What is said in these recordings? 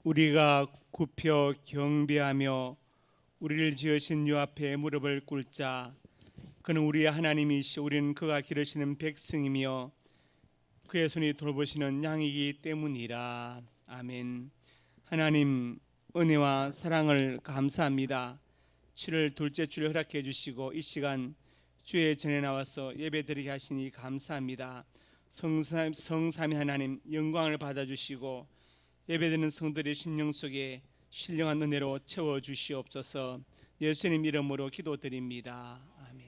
우리가 굽혀 경배하며 우리를 지으신 유 앞에 무릎을 꿇자. 그는 우리의 하나님이시 우리는 그가 기르시는 백성이며 그의 손이 돌보시는 양이기 때문이라. 아멘. 하나님 은혜와 사랑을 감사합니다. 7월 둘째 주를 허락해 주시고 이 시간 주의 전에 나와서 예배드리게 하시니 감사합니다. 성삼위 하나님 영광을 받아주시고 예배드리는 성들의 심령 속에 신령한 은혜로 채워주시옵소서. 예수님 이름으로 기도드립니다. 아멘.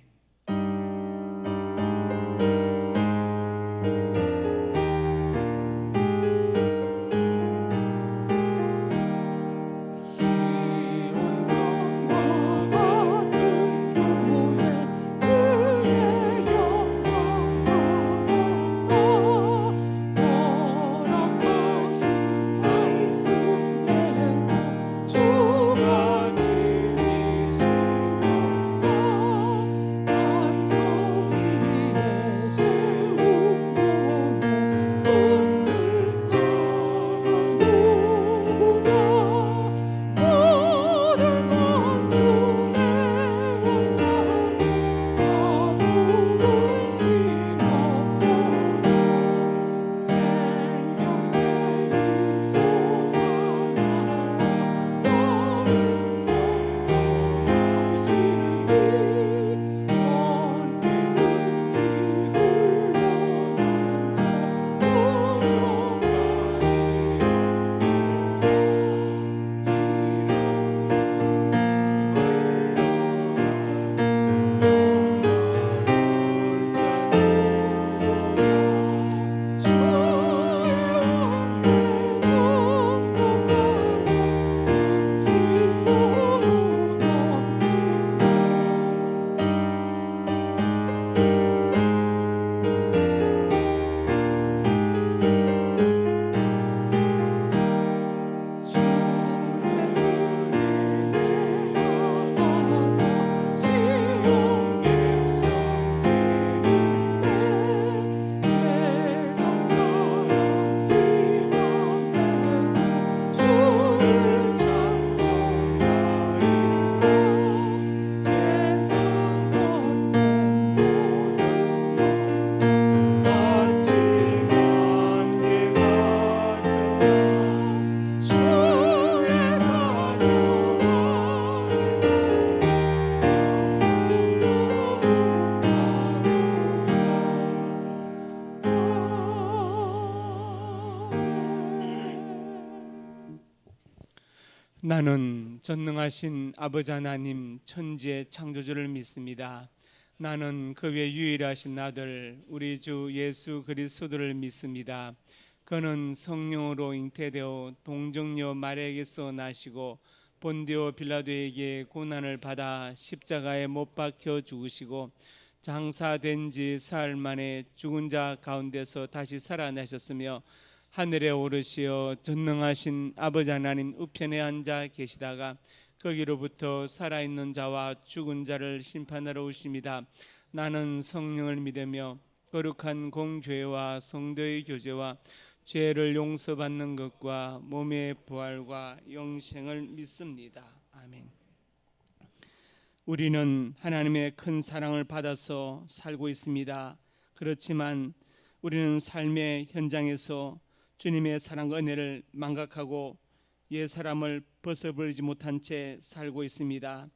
나는 전능하신 아버지 하나님 천지의 창조주를 믿습니다. 나는 그 외 유일하신 아들 우리 주 예수 그리스도를 믿습니다. 그는 성령으로 잉태되어 동정녀 마리아에게서 나시고 본디오 빌라도에게 고난을 받아 십자가에 못 박혀 죽으시고 장사된 지 사흘 만에 죽은 자 가운데서 다시 살아나셨으며 하늘에 오르시어 전능하신 아버지 하나님 우편에 앉아 계시다가 거기로부터 살아있는 자와 죽은 자를 심판하러 오십니다. 나는 성령을 믿으며 거룩한 공교회와 성도의 교제와 죄를 용서받는 것과 몸의 부활과 영생을 믿습니다. 아멘. 우리는 하나님의 큰 사랑을 받아서 살고 있습니다. 그렇지만 우리는 삶의 현장에서 주님의 사랑과 은혜를 망각하고 옛 사람을 벗어버리지 못한 채 살고 있습니다.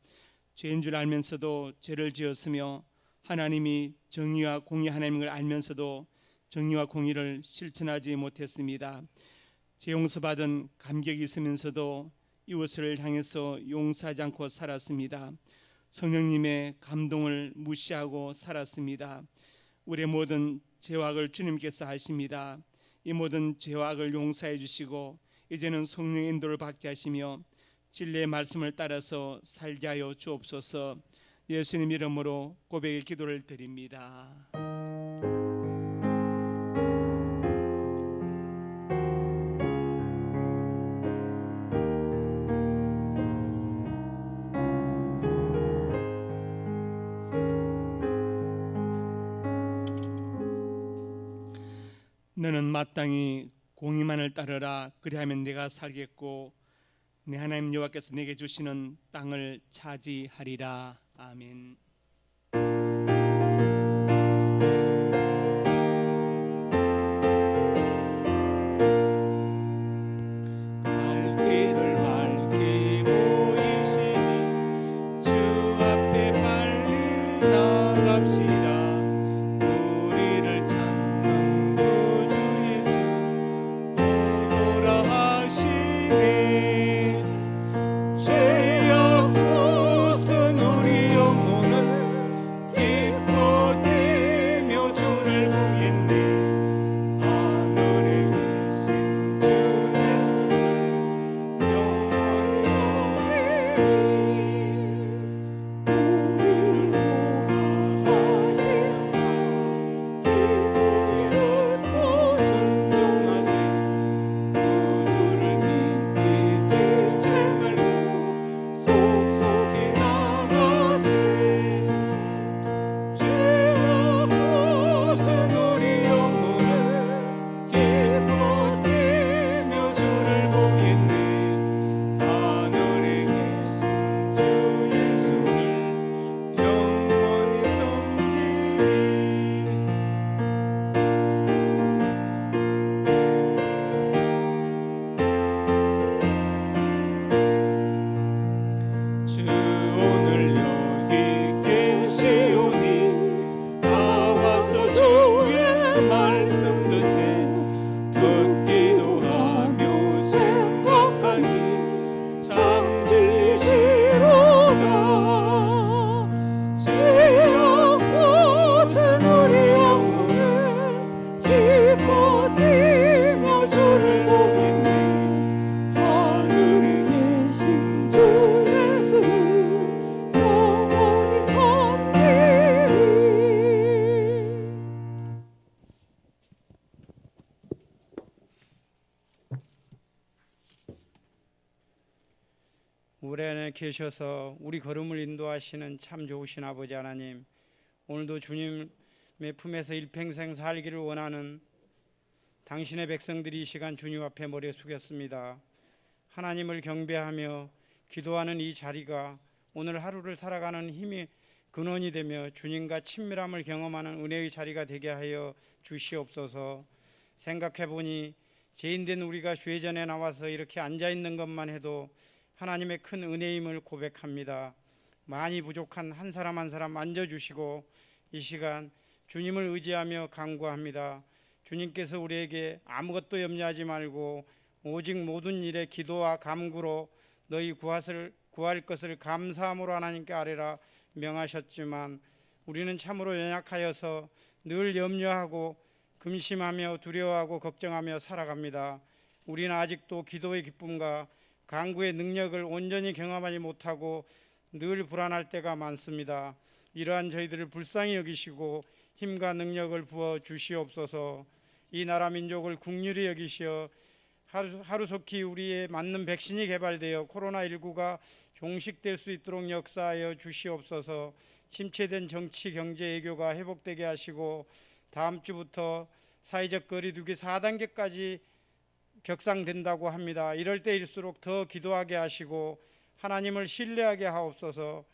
죄인 줄 알면서도 죄를 지었으며 하나님이 정의와 공의 하나님인 걸 알면서도 정의와 공의를 실천하지 못했습니다. 죄 용서받은 감격이 있으면서도 이웃을 향해서 용서하지 않고 살았습니다. 성령님의 감동을 무시하고 살았습니다. 우리의 모든 죄와 악을 주님께서 아십니다. 이 모든 죄와 악을 용서해 주시고 이제는 성령의 인도를 받게 하시며 진리의 말씀을 따라서 살게 하여 주옵소서. 예수님 이름으로 고백의 기도를 드립니다. 너는 마땅히 공의만을 따르라. 그리하면 내가 살겠고 내 하나님 여호와께서 내게 주시는 땅을 차지하리라. 아멘. 갈 길을 밝히 보이시니 주 앞에 빨리 나갑시다. 우리를 찾는 구주 예수 오노라 하시니 죄악 벗은 우리 영혼은 기뻐 뛰며 주를 보겠네. 하늘에 계신 주 예수를 영원히 섬기리. 우리를 보호하신다. 기쁨이 웃고 순종하세. 구주를 믿기지 말고 속속히 나가세. 죄악 벗은 우리 영혼은 기뻐 뛰며 주를 보겠네. 하늘에 계신 주 예수를 영원히 섬기리. 주 오늘 여기 계시오니 나와서 주의 말씀 드세. 듣기도 하며 생각하니 참 진리시로다. 죄악 벗은 우리 영혼은 기뻐 뛰며 주를 보겠네. 하늘에 계신 주 예수를 영원히 섬기리. 우리 안에 계셔서 우리 걸음을 인도하시는 참 좋으신 아버지 하나님, 오늘도 주님의 품에서 일평생 살기를 원하는 당신의 백성들이 이 시간 주님 앞에 머리 숙였습니다. 하나님을 경배하며 기도하는 이 자리가 오늘 하루를 살아가는 힘이 근원이 되며 주님과 친밀함을 경험하는 은혜의 자리가 되게 하여 주시옵소서. 생각해보니 죄인된 우리가 죄전에 나와서 이렇게 앉아있는 것만 해도 하나님의 큰 은혜임을 고백합니다. 많이 부족한 한 사람 한 사람 만져주시고 이 시간 주님을 의지하며 간구합니다. 주님께서 우리에게 아무것도 염려하지 말고 오직 모든 일에 기도와 간구로 너희 구할 것을 감사함으로 하나님께 아뢰라 명하셨지만 우리는 참으로 연약하여서 늘 염려하고 근심하며 두려워하고 걱정하며 살아갑니다. 우리는 아직도 기도의 기쁨과 간구의 능력을 온전히 경험하지 못하고 늘 불안할 때가 많습니다. 이러한 저희들을 불쌍히 여기시고 힘과 능력을 부어 주시옵소서. 이 나라 민족을 긍휼히 여기시어 하루속히 우리의 맞는 백신이 개발되어 코로나19가 종식될 수 있도록 역사하여 주시옵소서. 침체된 정치, 경제, 외교가 회복되게 하시고 다음 주부터 사회적 거리두기 4단계까지 격상된다고 합니다. 이럴 때일수록 더 기도하게 하시고 하나님을 신뢰하게 하옵소서.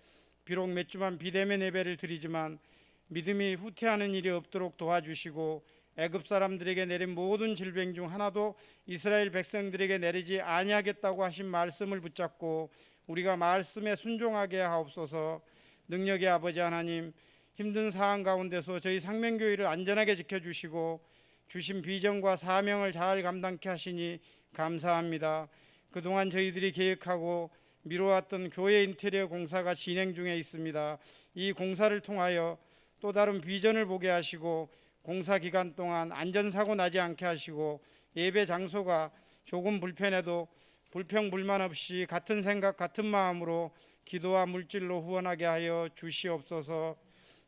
비록 몇 주만 비대면 예배를 드리지만 믿음이 후퇴하는 일이 없도록 도와주시고 애굽 사람들에게 내린 모든 질병 중 하나도 이스라엘 백성들에게 내리지 아니하겠다고 하신 말씀을 붙잡고 우리가 말씀에 순종하게 하옵소서. 능력의 아버지 하나님, 힘든 상황 가운데서 저희 상명교회를 안전하게 지켜주시고 주신 비전과 사명을 잘 감당케 하시니 감사합니다. 그동안 저희들이 계획하고 미뤄왔던 교회 인테리어 공사가 진행 중에 있습니다. 이 공사를 통하여 또 다른 비전을 보게 하시고 공사 기간 동안 안전사고 나지 않게 하시고 예배 장소가 조금 불편해도 불평불만 없이 같은 생각 같은 마음으로 기도와 물질로 후원하게 하여 주시옵소서.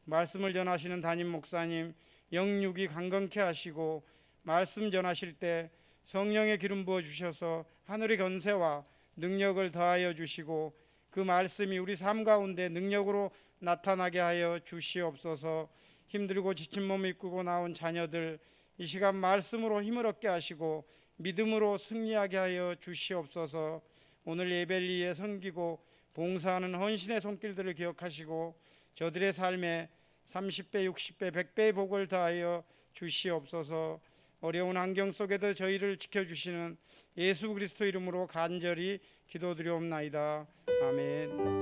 말씀을 전하시는 담임 목사님 영육이 강건케 하시고 말씀 전하실 때 성령의 기름 부어 주셔서 하늘의 권세와 능력을 더하여 주시고 그 말씀이 우리 삶 가운데 능력으로 나타나게 하여 주시옵소서. 힘들고 지친 몸을 이끌고 나온 자녀들 이 시간 말씀으로 힘을 얻게 하시고 믿음으로 승리하게 하여 주시옵소서. 오늘 예배를 위해 섬기고 봉사하는 헌신의 손길들을 기억하시고 저들의 삶에 30배, 60배, 100배의 복을 다하여 주시옵소서. 어려운 환경 속에도 저희를 지켜주시는 예수 그리스도 이름으로 간절히 기도드리옵나이다. 아멘.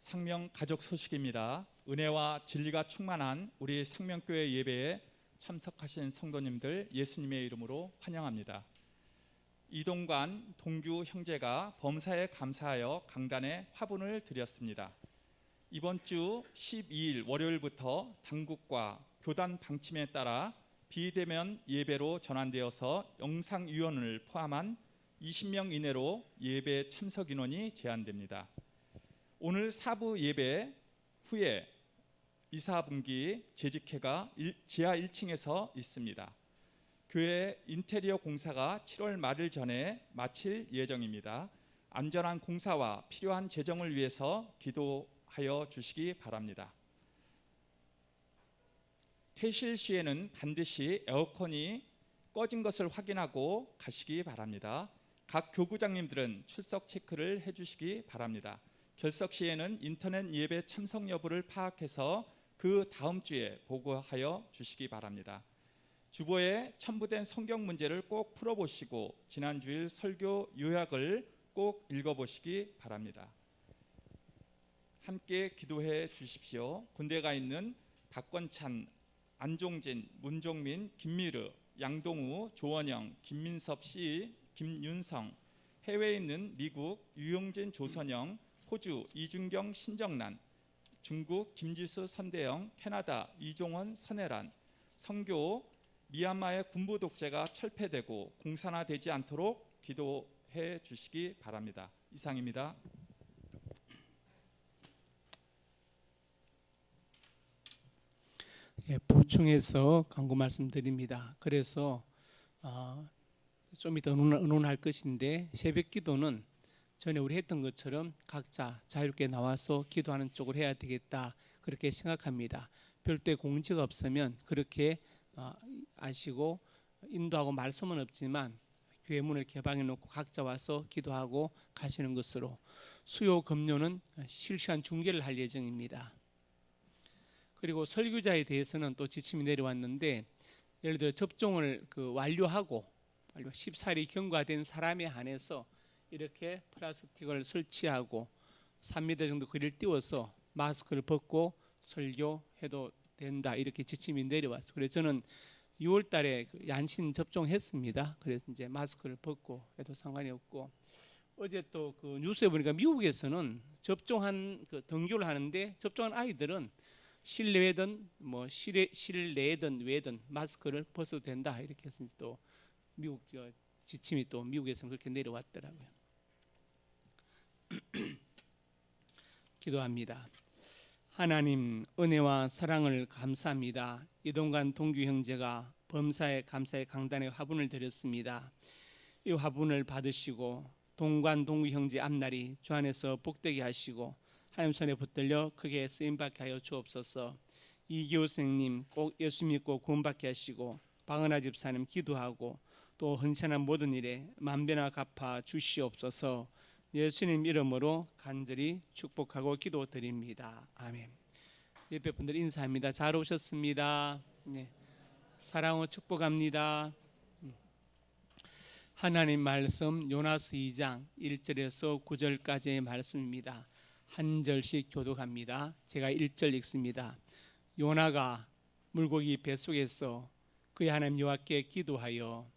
상명 가족 소식입니다. 은혜와 진리가 충만한 우리 상명교회 예배에 참석하신 성도님들 예수님의 이름으로 환영합니다. 이동관 동규 형제가 범사에 감사하여 강단에 화분을 드렸습니다. 이번 주 12일 월요일부터 당국과 교단 방침에 따라 비대면 예배로 전환되어서 영상위원을 포함한 20명 이내로 예배 참석 인원이 제한됩니다. 오늘 사부 예배 후에 이사분기 재직회가 지하 1층에서 있습니다. 교회 인테리어 공사가 7월 말일 전에 마칠 예정입니다. 안전한 공사와 필요한 재정을 위해서 기도하여 주시기 바랍니다. 퇴실 시에는 반드시 에어컨이 꺼진 것을 확인하고 가시기 바랍니다. 각 교구장님들은 출석 체크를 해주시기 바랍니다. 결석 시에는 인터넷 예배 참석 여부를 파악해서 그 다음 주에 보고하여 주시기 바랍니다. 주보에 첨부된 성경 문제를 꼭 풀어보시고 지난주일 설교 요약을 꼭 읽어보시기 바랍니다. 함께 기도해 주십시오. 군대 가 있는 박권찬, 안종진, 문종민, 김미르, 양동우, 조원영, 김민섭 씨, 김윤성, 해외에 있는 미국 유용진, 조선영, 호주 이준경, 신정란, 중국 김지수, 선대영, 캐나다 이종원, 선혜란, 선교 미얀마의 군부 독재가 철폐되고 공산화되지 않도록 기도해 주시기 바랍니다. 이상입니다. 보충해서 간구 말씀드립니다. 그래서 좀 이따 의논할 것인데 새벽 기도는 전에 우리 했던 것처럼 각자 자유롭게 나와서 기도하는 쪽으로 해야 되겠다 그렇게 생각합니다. 별도의 공지가 없으면 그렇게 아시고 인도하고 말씀은 없지만 교회 문을 개방해 놓고 각자 와서 기도하고 가시는 것으로 수요 금요는 실시간 중계를 할 예정입니다. 그리고 설교자에 대해서는 또 지침이 내려왔는데 예를 들어 접종을 완료하고 14일이 경과된 사람에 한해서 이렇게 플라스틱을 설치하고 3m 정도 거리를 띄워서 마스크를 벗고 설교해도 된다 이렇게 지침이 내려왔어요. 그래서 저는 6월 달에 양신 접종했습니다. 그래서 이제 마스크를 벗고 해도 상관이 없고 어제 또 뉴스에 보니까 미국에서는 접종한 등교를 하는데 접종한 아이들은 실내든 실내든 외든 마스크를 벗어도 된다 이렇게 해서 또 미국 지침이 또 미국에서는 그렇게 내려왔더라고요. 기도합니다. 하나님 은혜와 사랑을 감사합니다. 이동관 동규 형제가 범사에 감사의 강단에 화분을 드렸습니다. 이 화분을 받으시고 동관 동규 형제 앞날이 주 안에서 복되게 하시고 하나님 손에 붙들려 크게 쓰임받게 하여 주옵소서. 이기호 선생님 꼭 예수 믿고 구원받게 하시고 방은하 집사님 기도하고 또 헌신한 모든 일에 만배나 갚아 주시옵소서. 예수님 이름으로 간절히 축복하고 기도드립니다. 아멘. 옆에 분들 인사합니다. 잘 오셨습니다. 네. 사랑으로 축복합니다. 하나님 말씀 요나스 2장 1절에서 9절까지의 말씀입니다. 한 절씩 교독합니다. 제가 1절 읽습니다. 요나가 물고기 뱃속에서 그의 하나님 여호와께 기도하여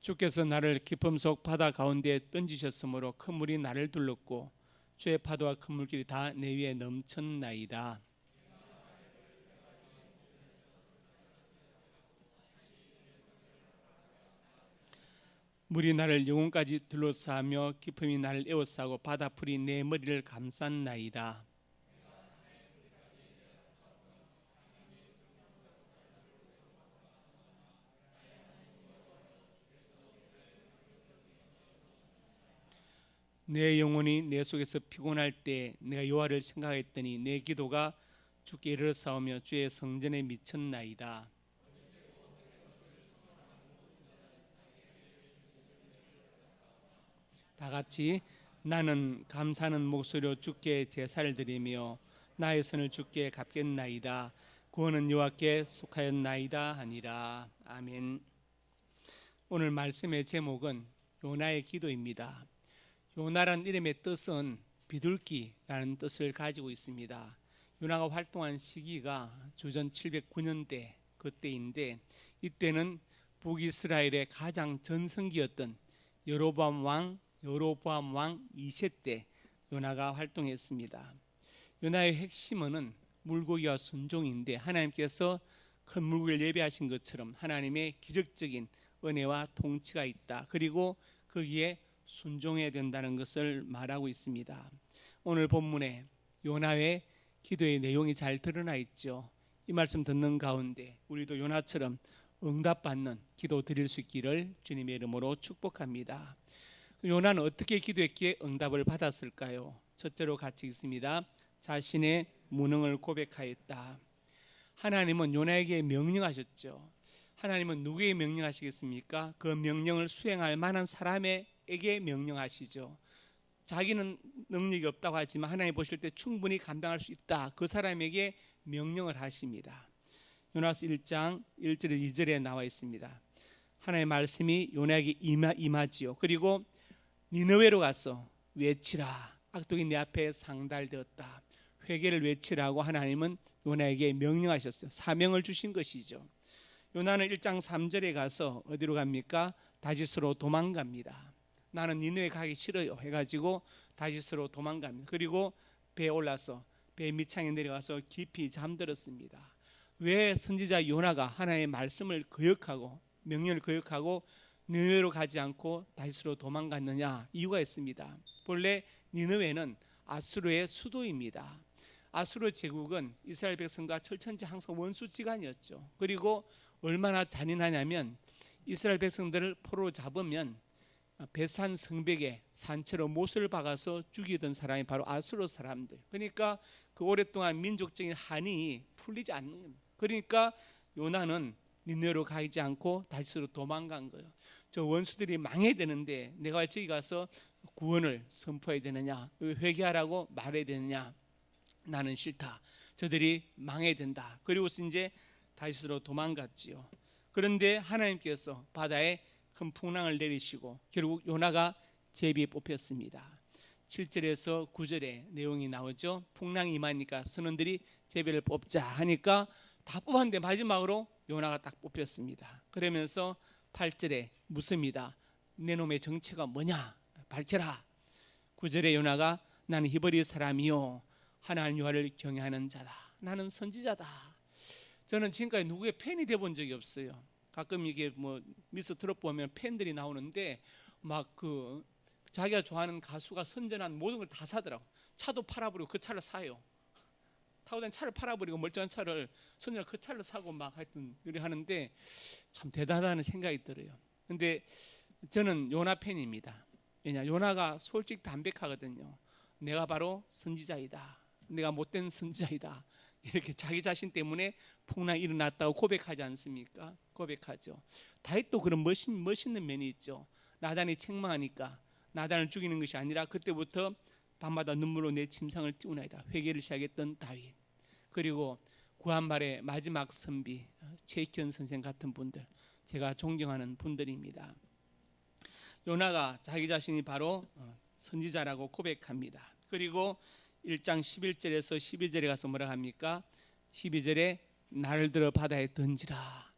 주께서 나를 깊음 속 바다 가운데 던지셨으므로 큰 물이 나를 둘렀고 주의 파도와 큰 물길이 다 내 위에 넘쳤나이다. 물이 나를 영혼까지 둘러싸며 깊음이 나를 에워싸고 바다풀이 내 머리를 감쌌나이다. 내 영혼이 내 속에서 피곤할 때 내가 여호와를 생각했더니 내 기도가 주께 이르렀사오며 주의 성전에 미쳤나이다. 다 같이 나는 감사하는 목소리로 주께 제사를 드리며 나의 선을 주께 갚겠나이다. 구원은 여호와께 속하였나이다 하니라. 아멘. 오늘 말씀의 제목은 요나의 기도입니다. 요나라는 이름의 뜻은 비둘기라는 뜻을 가지고 있습니다. 요나가 활동한 시기가 주전 709년대 그때인데, 이때는 북이스라엘의 가장 전성기였던 여로보암 왕 2세 때 요나가 활동했습니다. 요나의 핵심은 물고기와 순종인데, 하나님께서 큰 물고기를 예배하신 것처럼 하나님의 기적적인 은혜와 통치가 있다. 그리고 거기에 순종해야 된다는 것을 말하고 있습니다. 오늘 본문에 요나의 기도의 내용이 잘 드러나 있죠. 이 말씀 듣는 가운데 우리도 요나처럼 응답받는 기도 드릴 수 있기를 주님의 이름으로 축복합니다. 요나는 어떻게 기도했기에 응답을 받았을까요? 첫째로 같이 읽습니다. 자신의 무능을 고백하였다. 하나님은 요나에게 명령하셨죠. 하나님은 누구에게 명령하시겠습니까? 그 명령을 수행할 만한 사람에게 명령하시죠. 자기는 능력이 없다고 하지만 하나님 보실 때 충분히 감당할 수 있다, 그 사람에게 명령을 하십니다. 요나서 1장 1절에 2절에 나와 있습니다. 하나님의 말씀이 요나에게 임하지요. 그리고 니느웨로 가서 외치라. 악독이 내 앞에 상달되었다. 회개를 외치라고 하나님은 요나에게 명령하셨어요. 사명을 주신 것이죠. 요나는 1장 3절에 가서 어디로 갑니까? 다시스로 도망갑니다. 나는 니느웨 가기 싫어요 해가지고 다시스로 도망갑니다. 그리고 배에 올라서 배 밑창에 내려가서 깊이 잠들었습니다. 왜 선지자 요나가 하나님의 말씀을 거역하고 명령을 거역하고 니느웨로 가지 않고 다시스로 도망갔느냐? 이유가 있습니다. 본래 니느웨는 아수르의 수도입니다. 아수르 제국은 이스라엘 백성과 철천지 항상 원수지간이었죠. 그리고 얼마나 잔인하냐면 이스라엘 백성들을 포로 잡으면 베산 성벽에 산채로 못을 박아서 죽이던 사람이 바로 아수르 사람들. 그러니까 그 오랫동안 민족적인 한이 풀리지 않는 겁니다. 그러니까 요나는 니느웨로 가지 않고 다시스로 도망간 거예요. 저 원수들이 망해야 되는데 내가 왜 저기 가서 구원을 선포해야 되느냐, 회개하라고 말해야 되느냐, 나는 싫다. 저들이 망해야 된다. 그리고서 이제 다시스로 도망갔지요. 그런데 하나님께서 바다에 큰 풍랑을 내리시고 결국 요나가 제비에 뽑혔습니다. 7절에서 9절에 내용이 나오죠. 풍랑이 임하니까 선원들이 제비를 뽑자 하니까 다 뽑았는데 마지막으로 요나가 딱 뽑혔습니다. 그러면서 8절에 묻습니다. 내 놈의 정체가 뭐냐? 밝혀라. 9절에 요나가 나는 히브리 사람이요 하나님 여호와를 경외하는 자다. 나는 선지자다. 저는 지금까지 누구의 팬이 되어본 적이 없어요. 가끔 이게 뭐 미스 트롯 보면 팬들이 나오는데 막 그 자기가 좋아하는 가수가 선전한 모든 걸 다 사더라고. 차도 팔아버리고 그 차를 사요. 타고 다니는 차를 팔아버리고 멀쩡한 차를 선전한 그 차를 사고 막 하여튼 그래 하는데 참 대단하다는 생각이 들어요. 근데 저는 요나 팬입니다. 왜냐, 요나가 솔직 담백하거든요. 내가 바로 선지자이다. 내가 못된 선지자이다. 이렇게 자기 자신 때문에 풍랑이 일어났다고 고백하지 않습니까? 고백하죠. 다윗도 그런 멋있는 면이 있죠. 나단이 책망하니까 나단을 죽이는 것이 아니라 그때부터 밤마다 눈물로 내 침상을 띄우나이다. 회개를 시작했던 다윗. 그리고 구한말의 마지막 선비 최익현 선생 같은 분들, 제가 존경하는 분들입니다. 요나가 자기 자신이 바로 선지자라고 고백합니다. 그리고 1장 11절에서 12절에 가서 뭐라 합니까? 12절에 나를 들어 바다에 던지라.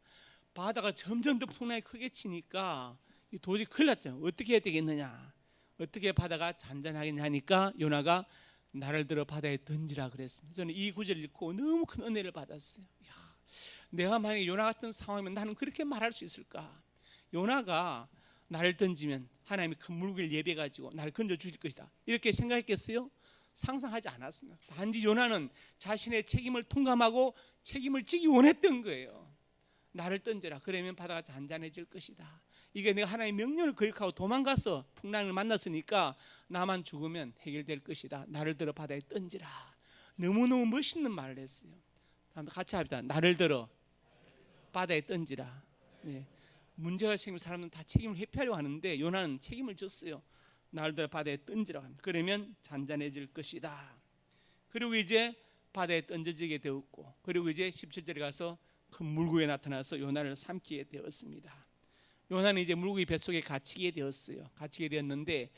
바다가 점점 더 풍랑이 크게 치니까 도저히 큰일 났죠. 어떻게 해야 되겠느냐, 어떻게 바다가 잔잔하겠냐 하니까 요나가 나를 들어 바다에 던지라 그랬습니다. 저는 이 구절을 읽고 너무 큰 은혜를 받았어요. 내가 만약에 요나 같은 상황이면 나는 그렇게 말할 수 있을까? 요나가 나를 던지면 하나님이 큰 물고기를 예비해 가지고 나를 건져 주실 것이다. 이렇게 생각했겠어요? 상상하지 않았습니다. 단지 요나는 자신의 책임을 통감하고 책임을 지기 원했던 거예요. 나를 던져라. 그러면 바다가 잔잔해질 것이다. 이게 내가 하나님의 명령을 거역하고 도망가서 풍랑을 만났으니까 나만 죽으면 해결될 것이다. 나를 들어 바다에 던지라. 너무너무 멋있는 말을 했어요. 같이 합시다. 나를 들어 바다에 던지라. 네. 문제가 생긴 사람은 다 책임을 회피하려고 하는데 요나는 책임을 졌어요. 나를 들어 바다에 던지라 합니다. 그러면 잔잔해질 것이다. 그리고 이제 바다에 던져지게 되었고, 그리고 이제 17절에 가서 큰 물고기가 나타나서 요나를 삼키게 되었습니다. 요나는 이제 물고기 뱃속에 갇히게 되었어요. 갇히게 되었는데,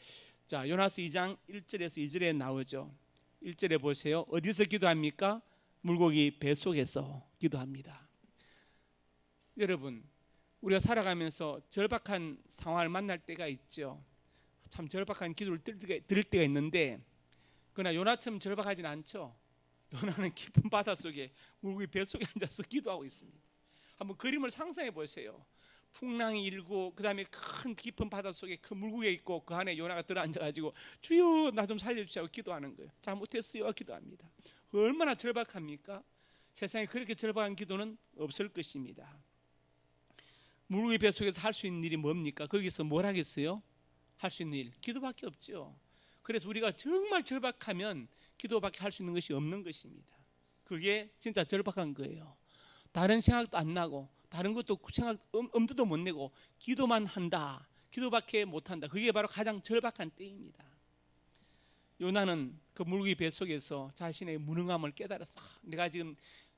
자, 요나서 2장 1절에서 2절에 나오죠. 1절에 보세요. 어디서 기도합니까? 물고기 뱃속에서 기도합니다. 여러분, 우리가 살아가면서 절박한 상황을 만날 때가 있죠. 참 절박한 기도를 들을 때가 있는데, 그러나 요나처럼 절박하지는 않죠. 요나는 깊은 바닷속에 물고기 뱃속에 앉아서 기도하고 있습니다. 한번 그림을 상상해 보세요. 풍랑이 일고 그 다음에 큰 깊은 바닷속에 큰 물고기가 있고 그 안에 요나가 들어앉아가지고 주여 나 좀 살려주시고 기도하는 거예요. 잘못했어요 기도합니다. 얼마나 절박합니까? 세상에 그렇게 절박한 기도는 없을 것입니다. 물고기 뱃속에서 할 수 있는 일이 뭡니까? 거기서 뭘 하겠어요? 할 수 있는 일 기도밖에 없죠. 그래서 우리가 정말 절박하면 기도밖에 할 수 있는 것이 없는 것입니다. 그게 진짜 절박한 거예요. 다른 생각도 안 나고 다른 것도 생각 엄두도 못 내고 기도만 한다. 기도밖에 못 한다. 그게 바로 가장 절박한 때입니다. 요나는 그 물고기 뱃속에서 자신의 무능함을 깨달았어. 내가 지금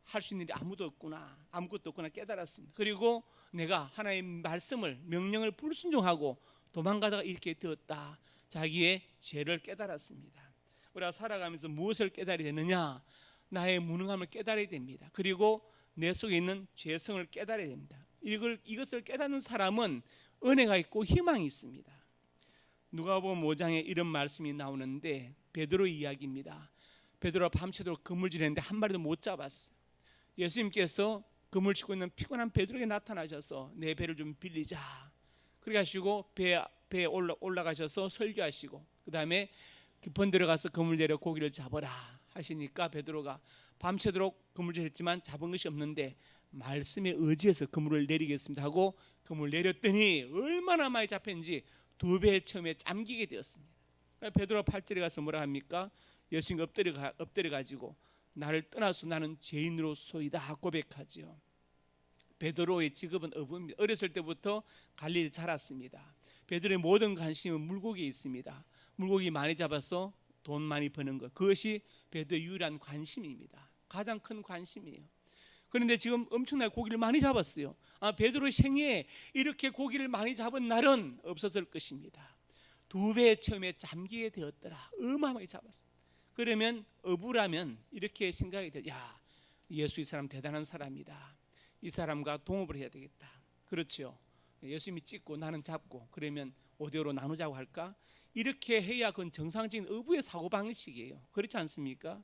할 수 있는 일이 아무것도 없구나 깨달았습니다. 그리고 내가 하나님의 말씀을 명령을 불순종하고 도망가다가 이렇게 되었다. 자기의 죄를 깨달았습니다. 우리가 살아가면서 무엇을 깨달아야 되느냐? 나의 무능함을 깨달아야 됩니다. 그리고 내 속에 있는 죄성을 깨달아야 됩니다. 이것을 깨닫는 사람은 은혜가 있고 희망이 있습니다. 누가복음 5장에 이런 말씀이 나오는데 베드로 이야기입니다. 베드로가 밤새도록 그물질했는데 한 마리도 못 잡았어요. 예수님께서 그물 치고 있는 피곤한 베드로에게 나타나셔서 내 배를 좀 빌리자. 그래가지고 배에 올라가셔서 설교하시고 그 다음에 깊은 데로 가서 그물 내려 고기를 잡아라 하시니까 베드로가 밤새도록 그물질했지만 잡은 것이 없는데 말씀에 의지해서 그물을 내리겠습니다 하고 그물을 내렸더니 얼마나 많이 잡혔는지 2배 처음에 잠기게 되었습니다. 베드로가 8절에 가서 뭐라 합니까? 예수님 엎드려 가지고 나를 떠나서 나는 죄인으로소이다 고백하지요. 베드로의 직업은 어부입니다. 어렸을 때부터 갈릴리에 자랐습니다. 베드로의 모든 관심은 물고기에 있습니다. 물고기 많이 잡아서 돈 많이 버는 것, 그것이 베드로의 유일한 관심입니다. 가장 큰 관심이에요. 그런데 지금 엄청나게 고기를 많이 잡았어요. 베드로의 생애에 이렇게 고기를 많이 잡은 날은 없었을 것입니다. 2배 처음에 잠기게 되었더라. 어마어마하게 잡았어요. 그러면 어부라면 이렇게 생각이 돼요. 야, 예수 이 사람 대단한 사람이다. 이 사람과 동업을 해야 되겠다. 그렇죠. 예수님이 찍고 나는 잡고 그러면 5대5로 나누자고 할까? 이렇게 해야 그건 정상적인 어부의 사고방식이에요. 그렇지 않습니까?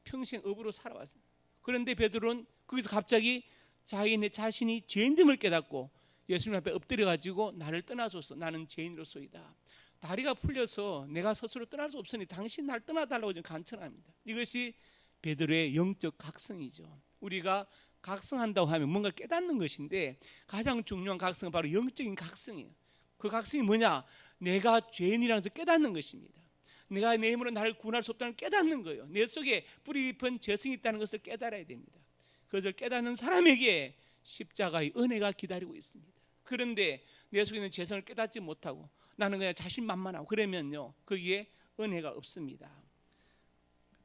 평생 어부로 살아왔어요. 그런데 베드로는 거기서 갑자기 자신이 죄인됨을 깨닫고 예수님 앞에 엎드려가지고 나를 떠나소서 나는 죄인으로소이다. 다리가 풀려서 내가 스스로 떠날 수 없으니 당신 날 떠나달라고 지금 간청합니다. 이것이 베드로의 영적 각성이죠. 우리가 각성한다고 하면 뭔가 깨닫는 것인데 가장 중요한 각성은 바로 영적인 각성이에요. 그 각성이 뭐냐? 내가 죄인이라는 것을 깨닫는 것입니다. 내가 내 힘으로 나를 구원할 수 없다는 걸 깨닫는 거예요. 내 속에 뿌리 깊은 죄성이 있다는 것을 깨달아야 됩니다. 그것을 깨닫는 사람에게 십자가의 은혜가 기다리고 있습니다. 그런데 내 속에 있는 죄성을 깨닫지 못하고 나는 그냥 자신만만하고 그러면요 거기에 은혜가 없습니다.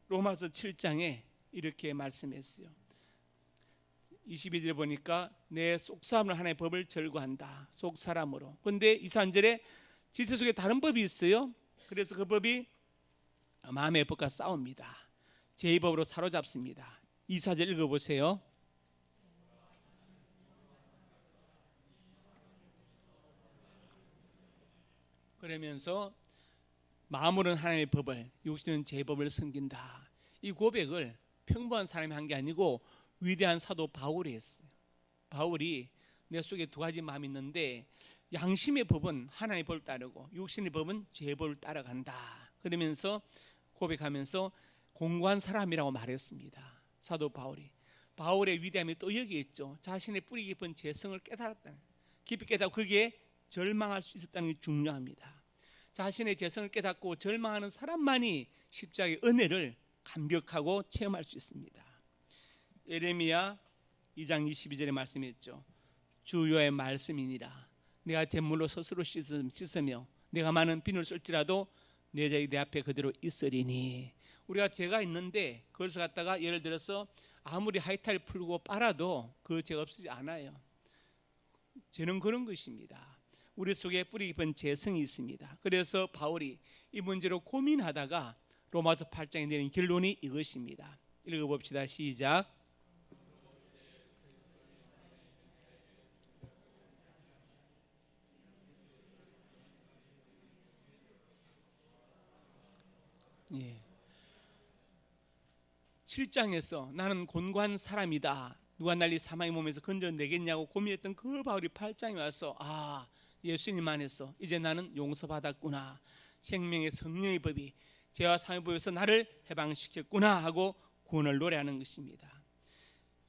로마서 7장에 이렇게 말씀했어요. 22절에 보니까 내 속사람으로 하나님의 법을 절구한다. 속사람으로. 그런데 23절에 지체 속에 다른 법이 있어요. 그래서 그 법이 마음의 법과 싸웁니다. 제 법으로 사로잡습니다. 24절 읽어보세요. 그러면서 마음으로는 하나님의 법을, 육신은 제 법을 섬긴다. 이 고백을 평범한 사람이 한 게 아니고 위대한 사도 바울이 했어요. 바울이 내 속에 2가지 마음이 있는데 양심의 법은 하나님의 법을 따르고 육신의 법은 죄의 법을 따라간다. 그러면서 고백하면서 공고한 사람이라고 말했습니다. 사도 바울의 위대함이 또 여기 있죠. 자신의 뿌리 깊은 죄성을 깨달았다는, 깊이 깨닫고 거기에 절망할 수 있었다는 게 중요합니다. 자신의 죄성을 깨닫고 절망하는 사람만이 십자가의 은혜를 감격하고 체험할 수 있습니다. 예레미야 2장 22절의 말씀이 있죠. 주여의 말씀이니라. 내가 잿물로 스스로 씻으며 내가 많은 비누를 쓸지라도 내 자기 내 앞에 그대로 있으리니. 우리가 죄가 있는데 그것을 갖다가 예를 들어서 아무리 하이탈 풀고 빨아도 그 죄가 없어지지 않아요. 죄는 그런 것입니다. 우리 속에 뿌리 깊은 죄성이 있습니다. 그래서 바울이 이 문제로 고민하다가 로마서 8장에 내린 결론이 이것입니다. 읽어봅시다. 시작. 예. 7장에서 나는 곤고한 사람이다, 누가 날 이 사망의 몸에서 건져내겠냐고 고민했던 그 바울이 8장에 와서 예수님 안에서 이제 나는 용서받았구나, 생명의 성령의 법이 죄와 사망의 법에서 나를 해방시켰구나 하고 구원을 노래하는 것입니다.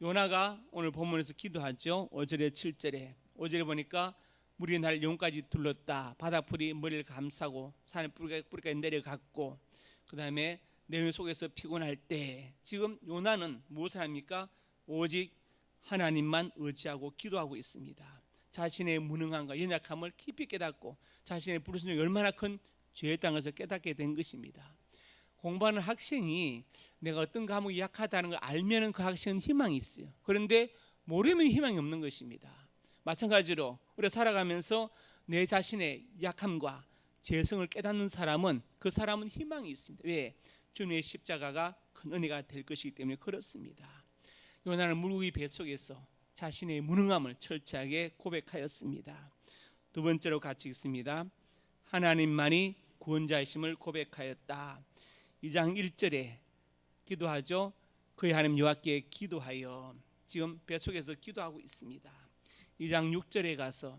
요나가 오늘 본문에서 기도하죠. 5절에 7절에 5절에 보니까 물이 나를 영까지 둘렀다, 바닷불이 머리를 감싸고 산의 뿌리까지 내려갔고, 그 다음에 내 속에서 피곤할 때, 지금 요나는 무엇을 합니까? 오직 하나님만 의지하고 기도하고 있습니다. 자신의 무능함과 연약함을 깊이 깨닫고 자신의 불순종이 얼마나 큰 죄였다는 것을 깨닫게 된 것입니다. 공부하는 학생이 내가 어떤 과목이 약하다는 걸 알면 그 학생은 희망이 있어요. 그런데 모르면 희망이 없는 것입니다. 마찬가지로 우리가 살아가면서 내 자신의 약함과 죄성을 깨닫는 사람은 그 사람은 희망이 있습니다. 왜? 주님의 십자가가 큰 은혜가 될 것이기 때문에 그렇습니다. 요나는 물고기 뱃속에서 자신의 무능함을 철저하게 고백하였습니다. 두 번째로 같이 읽습니다. 하나님만이 구원자이심을 고백하였다. 2장 1절에 기도하죠. 그의 하나님 여호와께 기도하여, 지금 뱃속에서 기도하고 있습니다. 2장 6절에 가서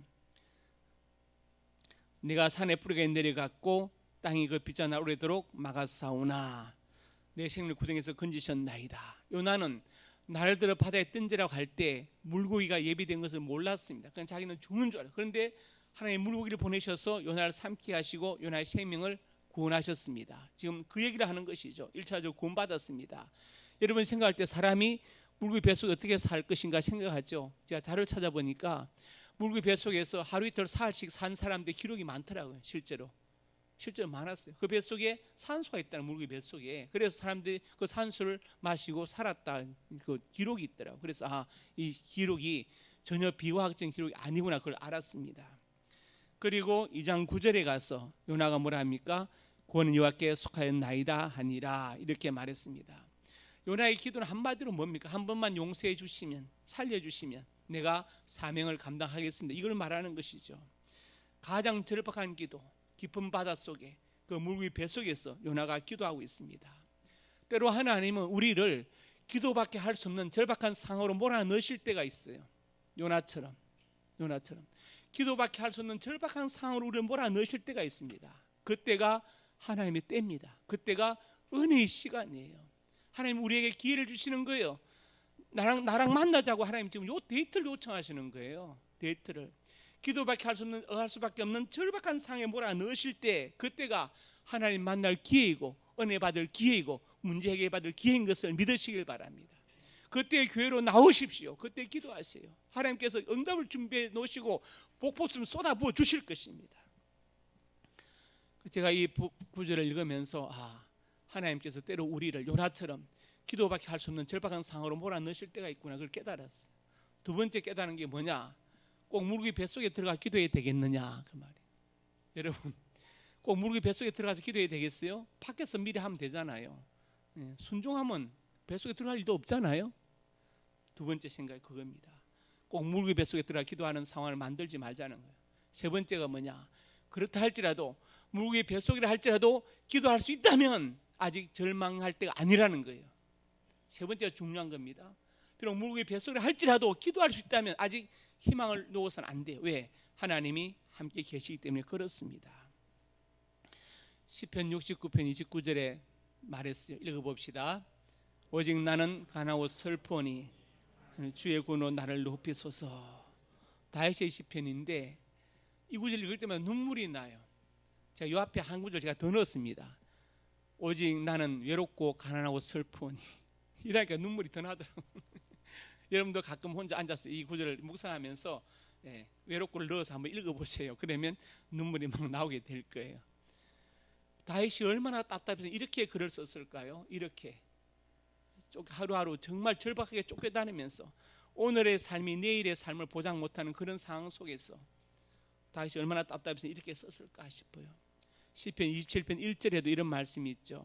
내가 산의 뿌리가 내려갔고 땅이 그 빗자나 오래도록 막았사오나 내 생명을 구덩이에서 건지셨나이다. 요나는 나를 들어 바다에 던지라고 할 때 물고기가 예비된 것을 몰랐습니다. 그냥 자기는 죽는 줄 알아요. 그런데 하나님 물고기를 보내셔서 요나를 삼키게 하시고 요나의 생명을 구원하셨습니다. 지금 그 얘기를 하는 것이죠. 1차적으로 구원받았습니다. 여러분 생각할 때 사람이 물고기 뱃속에 어떻게 살 것인가 생각하죠. 제가 자료를 찾아보니까 물고기 뱃속에서 하루 이틀 사흘씩 산 사람들 기록이 많더라고요. 실제로 많았어요. 그 뱃속에 산소가 있다는, 물고기 뱃속에. 그래서 사람들이 그 산소를 마시고 살았다, 그 기록이 있더라고요. 그래서 이 기록이 전혀 비과학적인 기록이 아니구나, 그걸 알았습니다. 그리고 2장 9절에 가서 요나가 뭐라 합니까? 구원은 여호와께 속하였나이다 하니라, 이렇게 말했습니다. 요나의 기도는 한마디로 뭡니까? 한 번만 용서해 주시면, 살려주시면 내가 사명을 감당하겠습니다, 이걸 말하는 것이죠. 가장 절박한 기도, 깊은 바닷속에 그 물고기 뱃속에서 요나가 기도하고 있습니다. 때로 하나님은 우리를 기도밖에 할 수 없는 절박한 상황으로 몰아넣으실 때가 있어요. 요나처럼 기도밖에 할 수 없는 절박한 상황으로 우리를 몰아넣으실 때가 있습니다. 그때가 하나님의 때입니다. 그때가 은혜의 시간이에요. 하나님 우리에게 기회를 주시는 거예요. 나랑 만나자고 하나님 지금 요 데이트를 요청하시는 거예요. 데이트를. 기도밖에 할 수밖에 없는 절박한 상황에 몰아넣으실 때, 그때가 하나님 만날 기회이고 은혜 받을 기회이고 문제 해결 받을 기회인 것을 믿으시길 바랍니다. 그때 교회로 나오십시오. 그때 기도하세요. 하나님께서 응답을 준비해 놓으시고 복복좀 쏟아부어 주실 것입니다. 제가 이 구절을 읽으면서 하나님께서 때로 우리를 요나처럼 기도밖에 할 수 없는 절박한 상황으로 몰아넣으실 때가 있구나, 그걸 깨달았어요. 두 번째 깨달은 게 뭐냐? 꼭 물고기 뱃속에 들어가 기도해야 되겠느냐, 그 말이에요. 여러분, 꼭 물고기 뱃속에 들어가서 기도해야 되겠어요? 밖에서 미리 하면 되잖아요. 순종하면 뱃속에 들어갈 일도 없잖아요. 두 번째 생각이 그겁니다. 꼭 물고기 뱃속에 들어가 기도하는 상황을 만들지 말자는 거예요. 세 번째가 뭐냐? 그렇다 할지라도, 물고기 뱃속이라 할지라도 기도할 수 있다면 아직 절망할 때가 아니라는 거예요. 세 번째가 중요한 겁니다. 비록 물고기 뱃속이라 할지라도 기도할 수 있다면 아직 희망을 놓아서는 안 돼요. 왜? 하나님이 함께 계시기 때문에 그렇습니다. 시편 69편 29절에 말했어요. 읽어봅시다. 오직 나는 가나고 슬프오니 주의 구원으로 나를 높이소서. 다윗의 시편인데 이 구절 읽을 때마다 눈물이 나요. 제가 이 앞에 한 구절 제가 더 넣었습니다. 오직 나는 외롭고 가난하고 슬프오니. 이러니까 눈물이 더 나더라고요. 여러분도 가끔 혼자 앉아서 이 구절을 묵상하면서 외롭고를 넣어서 한번 읽어보세요. 그러면 눈물이 막 나오게 될 거예요. 다윗이 얼마나 답답해서 이렇게 글을 썼을까요? 이렇게 하루하루 정말 절박하게 쫓겨다니면서 오늘의 삶이 내일의 삶을 보장 못하는 그런 상황 속에서 다윗이 얼마나 답답해서 이렇게 썼을까 싶어요. 시편 27편 1절에도 이런 말씀이 있죠.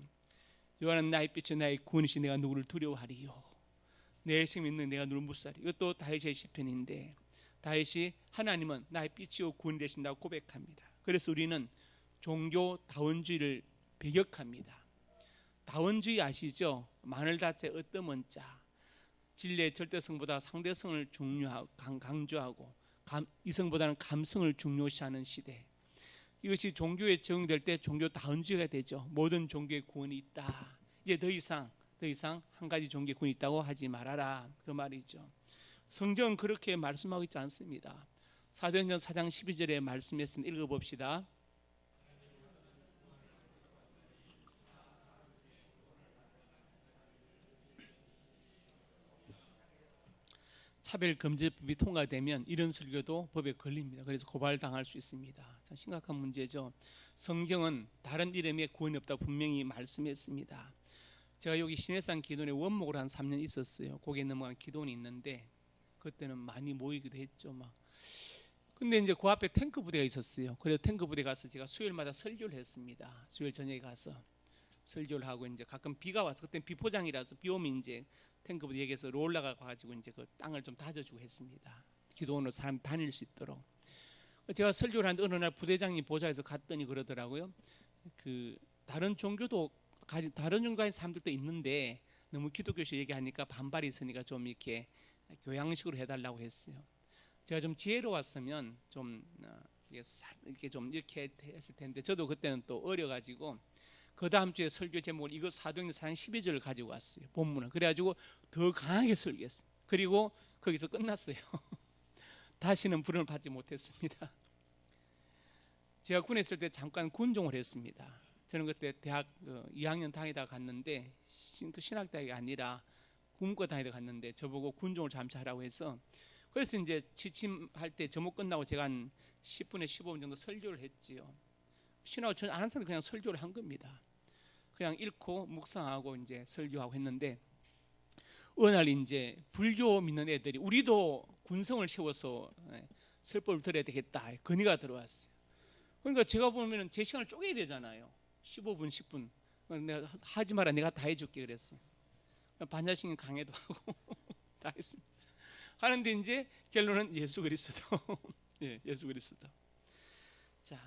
여호와는 나의 빛이요 나의 구원이시 내가 누구를 두려워하리요. 내 생명 있는 내가 누구를 묻사리. 이것도 다윗의 시편인데 다윗이 하나님은 나의 빛이요 구원이 되신다고 고백합니다. 그래서 우리는 종교다원주의를 배격합니다. 다원주의 아시죠? 마늘 자체 어떠면 자. 진리의 절대성보다 상대성을 강조하고 이성보다는 감성을 중요시하는 시대. 이것이 종교에 적용될 때 종교다원주의가 되죠. 모든 종교의 구원이 있다. 이제 더 이상 한 가지 종교의 구원이 있다고 하지 말아라. 그 말이죠. 성경은 그렇게 말씀하고 있지 않습니다. 사도행전 4장 12절에 말씀했습니다. 읽어봅시다. 차별금지법이 통과되면 이런 설교도 법에 걸립니다. 그래서 고발당할 수 있습니다. 참 심각한 문제죠. 성경은 다른 이름에 구원이 없다고 분명히 말씀했습니다. 제가 여기 신해산 기도원에 원목으로 한 3년 있었어요. 거기에 넘어간 기도원이 있는데 그때는 많이 모이기도 했죠. 근데 이제 그 앞에 탱크 부대가 있었어요. 그래서 탱크 부대 가서 제가 수요일마다 설교를 했습니다. 수요일 저녁에 가서 설교를 하고 이제 가끔 비가 와서 그때 비포장이라서 비 오면 이제 탱크 부대 얘기해서 롤러가 가지고 이제 그 땅을 좀 다져주고 했습니다. 기도원으로 사람 다닐 수 있도록. 제가 설교를 하는데 어느 날 부대장님 보좌에서 갔더니 그러더라고요. 그 다른 종교도 다른 종교의 사람들도 있는데 너무 기독교식 얘기하니까 반발이 있으니까 좀 이렇게 교양식으로 해달라고 했어요. 제가 좀 지혜로웠으면 좀 이렇게 좀 이렇게 했을 텐데 저도 그때는 또 어려가지고 그 다음 주에 설교 제목을 이거 사도행전 4장 12절을 가지고 왔어요. 본문을. 그래가지고 더 강하게 설교했어요. 그리고 거기서 끝났어요. 다시는 부름을 받지 못했습니다. 제가 군에 있을 때 잠깐 군종을 했습니다. 저는 그때 대학 2학년 다니다 갔는데 신학대학이 아니라 군과 다니다 갔는데 저보고 군종을 잠시 하라고 해서 그래서 이제 지침할 때 점호 끝나고 제가 한 10분에 15분 정도 설교를 했지요. 신학을 전혀 안 한 사람도 그냥 설교를 한 겁니다. 그냥 읽고 묵상하고 이제 설교하고 했는데 어느 날 이제 불교 믿는 애들이 우리도 군성을 세워서 설법을 들어야 되겠다 건의가 들어왔어요. 그러니까 제가 보면 제 시간을 쪼개야 되잖아요. 15분 10분 내가 하지 마라 내가 다 해줄게 그랬어요. 반자신경 강해도 하고 다 했습니다. 하는데 이제 결론은 예수 그리스도. 예수 그리스도. 자,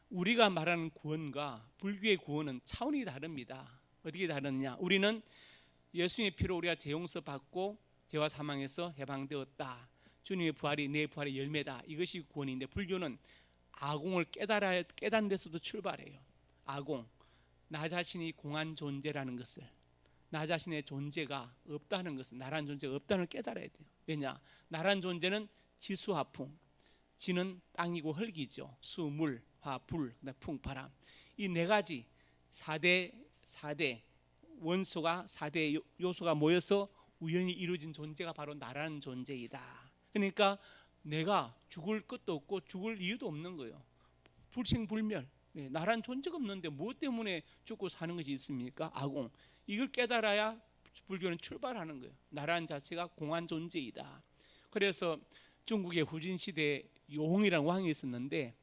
우리가 말하는 구원과 불교의 구원은 차원이 다릅니다. 어떻게 다르느냐? 우리는 예수님의 피로 우리가 죄 용서 받고 죄와 사망에서 해방되었다. 주님의 부활이 내 부활의 열매다. 이것이 구원인데 불교는 아공을 깨닫는 데서도 출발해요. 아공, 나 자신이 공한 존재라는 것을, 나 자신의 존재가 없다는 것을, 나라는 존재가 없다는 걸 깨달아야 돼요. 왜냐? 나라는 존재는 지수화풍, 지는 땅이고 흙이죠. 수, 물, 화, 불, 풍, 바람. 이 네 가지 4대 원소가 4대 요소가 모여서 우연히 이루어진 존재가 바로 나라는 존재이다. 그러니까 내가 죽을 것도 없고 죽을 이유도 없는 거예요. 불생불멸. 나라는 존재가 없는데 무엇 때문에 죽고 사는 것이 있습니까? 아공. 이걸 깨달아야 불교는 출발하는 거예요. 나라는 자체가 공한 존재이다. 그래서 중국의 후진 시대에 용이라는 왕이 있었는데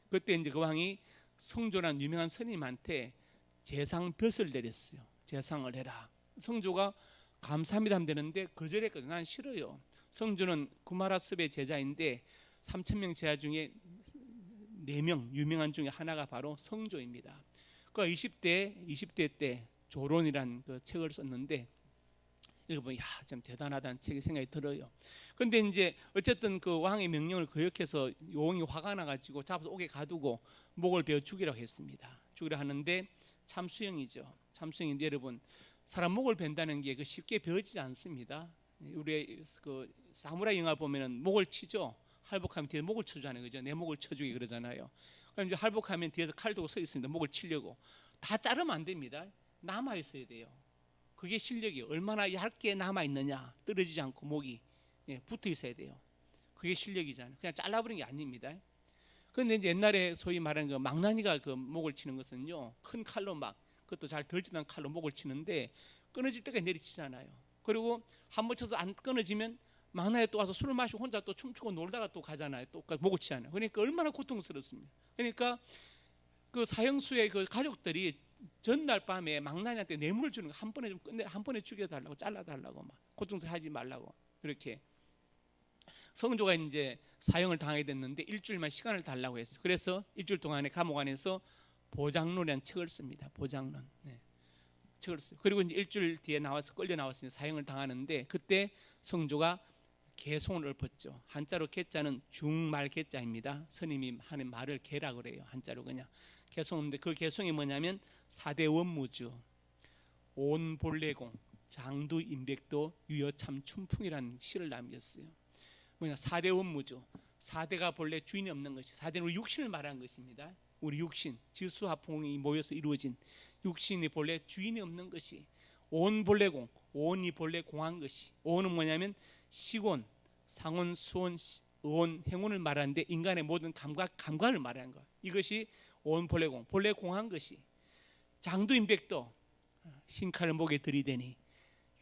그때 이제 그 왕이 성조라는 유명한 스님한테 재상볕을 내렸어요. 재상을 해라. 성조가 감사합니다 하면 되는데 거절했거든요. 난 싫어요. 성조는 구마라습의 제자인데 3,000명 제자 중에 4명 유명한 중에 하나가 바로 성조입니다. 그 20대 때 조론이란 그 책을 썼는데 읽어보면 좀 대단하다는 책이 생각이 들어요. 근데 이제 어쨌든 그 왕의 명령을 거역해서 용이 화가 나가지고 잡아서 옥에 가두고 목을 베어 죽이라고 했습니다. 죽이라 하는데 참수형이죠. 참수형인데 여러분, 사람 목을 벤다는 게 쉽게 베어지지 않습니다. 우리 그 사무라이 영화 보면은 목을 치죠. 할복하면 뒤에 목을 쳐주잖아요, 그죠? 내 목을 쳐주기 그러잖아요. 그럼 이제 할복하면 뒤에서 칼 들고 서 있습니다. 목을 치려고. 다 자르면 안 됩니다. 남아 있어야 돼요. 그게 실력이에요. 얼마나 얇게 남아 있느냐, 떨어지지 않고 목이 붙어 있어야 돼요. 그게 실력이잖아요. 그냥 잘라버리는 게 아닙니다. 그런데 이제 옛날에 소위 말하는 그 망나니가 그 목을 치는 것은요, 큰 칼로 막, 그것도 잘 덜지난 칼로 목을 치는데 끊어질 때까지 내리치잖아요. 그리고 한 번 쳐서 안 끊어지면 망나니 또 와서 술을 마시고 혼자 또 춤추고 놀다가 또 가잖아요. 또 목을 치잖아요. 그러니까 얼마나 고통스럽습니다. 그러니까 그 사형수의 그 가족들이 전날 밤에 망나니한테 뇌물을 주는 거, 한 번에 좀 끝내, 한 번에 죽여달라고, 잘라달라고, 막 고통스러워하지 말라고 이렇게. 성조가 이제 사형을 당하게 됐는데 일주일만 시간을 달라고 했어. 그래서 일주일 동안에 감옥 안에서 보장론이라는 책을 씁니다. 보장론. 책을 써요. 그리고 이제 일주일 뒤에 나와서 끌려 나와서 사형을 당하는데, 그때 성조가 개송을 읊었죠. 한자로 개자는 중말 개자입니다. 스님이 하는 말을 개라 그래요. 한자로 그냥 개송인데, 그 개송이 뭐냐면 4대 원무주, 온본래공, 장두인백도, 유여참춘풍이라는 시를 남겼어요. 뭐냐, 4대 원무주. 4대가 본래 주인이 없는 것이, 4대는 우리 육신을 말하는 것입니다. 우리 육신, 지수화풍이 모여서 이루어진 육신이 본래 주인이 없는 것이, 온본래공, 온이 본래 공한 것이, 온은 뭐냐면 시곤, 상온, 수온, 온, 행운을 말하는데 인간의 모든 감각을 말하는 것. 이것이 온 본래공, 본래 공한 것이, 장두인백도, 흰칼을 목에 들이대니,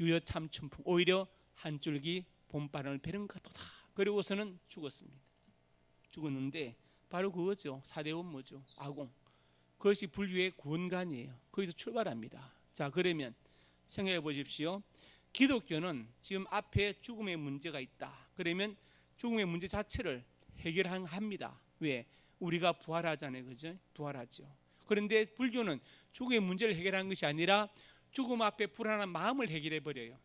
유여참춘풍, 오히려 한 줄기 봄바람을 베는 것 같도다. 그리고서는 죽었습니다. 죽었는데 바로 그거죠. 4대 원무죠. 아공. 그것이 불교의 구원관이에요. 거기서 출발합니다. 자, 그러면 생각해 보십시오. 기독교는 지금 앞에 죽음의 문제가 있다. 그러면 죽음의 문제 자체를 해결합니다. 왜? 우리가 부활하잖아요, 그죠? 부활하죠. 그런데 불교는 죽음의 문제를 해결하는 것이 아니라 죽음 앞에 불안한 마음을 해결해 버려요.